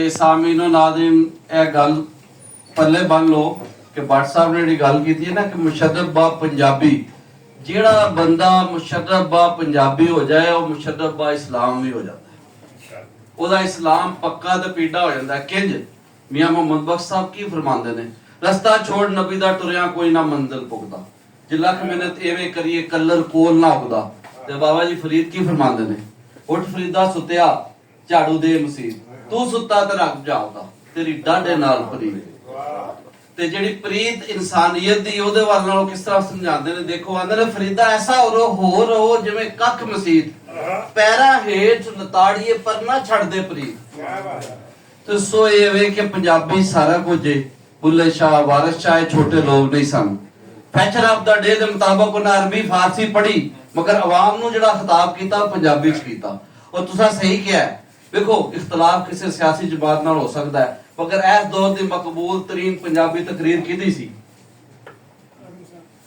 ਤੇ ਸਾਮੀਨੋ ਨਾਜ਼ਰੀਨ ਇਹ ਗੱਲ ਪੱਲੇ ਬੰਨ ਲਓ ਕਿ ਭੱਟ ਸਾਹਿਬ ਨੇ ਜਿਹੜੀ ਗੱਲ ਕੀਤੀ ਹੈ ਨਾ ਕਿ ਮੁਸ਼ੱਰਫ ਬਾ ਪੰਜਾਬੀ, ਜਿਹੜਾ ਬੰਦਾ ਮੁਸ਼ੱਰਫ ਬਾ ਪੰਜਾਬੀ ਹੋ ਜਾਏ ਉਹ ਮੁਸ਼ੱਰਫ ਬਾ ਇਸਲਾਮ ਵੀ ਹੋ ਜਾਂਦਾ ਹੈ। ਉਹਦਾ ਇਸਲਾਮ ਪੱਕਾ ਤੇ ਪੀੜਾ ਹੋ ਜਾਂਦਾ। ਕਿੰਜ ਮੀਆਂ ਮੁਹੰਮਦ ਬਖਸ਼ ਸਾਹਿਬ ਕੀ ਫਰਮਾਉਂਦੇ ਨੇ, ਰਸਤਾ ਛੋੜ ਨਬੀ ਦਾ ਟੁਰਿਆ ਕੋਈ ਨਾ ਮੰਜ਼ਿਲ ਪੁੱਗਦਾ, ਜੇ ਲੱਖ ਮਿਹਨਤ ਐਵੇਂ ਕਰੀਏ ਕੱਲਰ ਕੋਲ ਨਾ ਉਗਦਾ। ਤੇ ਬਾਬਾ ਜੀ ਫਰੀਦ ਕੀ ਫਰਮਾਉਂਦੇ ਨੇ, ਉੱਠ ਫਰੀਦਾ ਸੁੱਤਿਆ ਝਾੜੂ ਦੇ ਮਸੀਤ, ਤੂੰ ਸੁੱਤਾ ਤੇ ਰੱਬ ਜਾਗਦਾ, ਤੇਰੀ ਡਾਢੇ ਨਾਲ ਫਰੀਦ। ਤੇ ਜਿਹੜੀ ਪ੍ਰੀਤ ਇਨਸਾਨੀਅਤ ਦੀ ਉਹਦੇ ਵੱਲ ਨਾਲੋਂ ਕਿਸ ਤਰ੍ਹਾਂ ਸਮਝਾਉਂਦੇ ਨੇ, ਦੇਖੋ ਆਂਦੇ ਨੇ ਫਰੀਦਾ ਐਸਾ ਹੋ ਰਹੋ ਜਿਵੇਂ ਕੱਖ ਮਸੀਤ, ਪੈਰਾਂ ਹੇਠ ਲਤਾੜੀਏ ਪਰ ਨਾ ਛੱਡਦੇ ਪ੍ਰੀਤ। ਤੇ ਸੋ ਇਹ ਵੇ ਕਿ ਪੰਜਾਬੀ ਸਾਰਾ ਕੁਝ ਏ। ਬੁੱਲੇ ਸ਼ਾਹ ਵਾਰਿਸ ਸ਼ਾਹ ਛੋਟੇ ਲੋਕ ਨਹੀਂ ਸਨ। ਫੈਸ਼ਨ ਆਫ ਦਾ ਡੇ ਦੇ ਮੁਤਾਬਕ ਉਹਨਾਂ ਅਰਬੀ ਫਾਰਸੀ ਪੜ੍ਹੀ, ਮਗਰ ਆਵਾਮ ਨੂੰ ਜਿਹੜਾ ਖਿਤਾਬ ਕੀਤਾ ਉਹ ਪੰਜਾਬੀ ਚ ਕੀਤਾ। ਔਰ ਤੁਸੀਂ ਸਹੀ ਕਿਹਾ, ਵੇਖੋ ਇਖਤਲਾਫ ਕਿਸੇ ਸਿਆਸੀ ਜਮਾਤ ਨਾਲ ਹੋ ਸਕਦਾ ਹੈ, ਮਗਰ ਇਸ ਦੌਰ ਦੀ ਮਕਬੂਲ ਤਰੀਨ ਪੰਜਾਬੀ ਤਕਰੀਰ ਕਿਹਦੀ ਸੀ?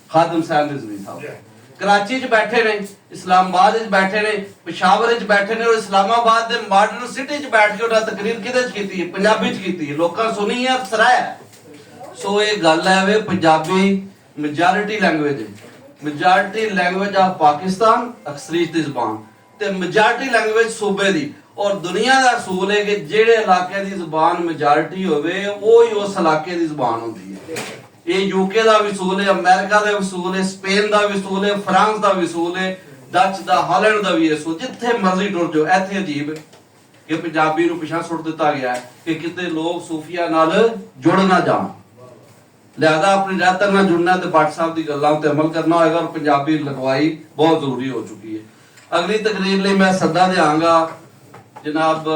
ਖਾਦਮ ਸਾਹਿਬ ਰਿਜ਼ਵੀ ਸਾਹਿਬ। कराची च बैठे ने, इस्लामाबाद च बैठे ने, पेशावर च बैठे ने, और इस्लामाबाद दे मॉडर्न सिटी च बैठ के उन्होंने तकरीर किहदे च कीती है? पंजाबी च कीती है। लोकां सुनी है, सराया। सो ये गल है वे पंजाबी मेजॉरिटी लैंग्वेज है, मेजॉरिटी लैंग्वेज ऑफ पाकिस्तान, अक्सरीत दी ज़बान ते मेजॉरिटी लैंग्वेज सूबे दी। और दुनिया दा असूल है कि जेड़े इलाके दी ज़बान मेजॉरिटी होवे वो ही उस इलाके दी ज़बान होंदी है। ये यूके का भी असूल है, अमेरिका का भी असूल है, स्पेन का भी असूल है, फ्रांस का भी असूल है, डच का, हालैंड का भी असूल। जिथे मर्जी टुर जाओ, इत्थे अजीब कि पंजाबी नूं पिछा सुट दिता गया है कि किते लोग सूफिया नाल जुड़ ना जाण। लिहाजा अपनी रहतर नाल जुड़ना ते भट्ट साहब दी गल्लां ते अमल करना होएगा, और पंजाबी लिखवाई बहुत जरूरी हो चुकी है। अगली तकरीर लई मैं सद्दा देआंगा जनाब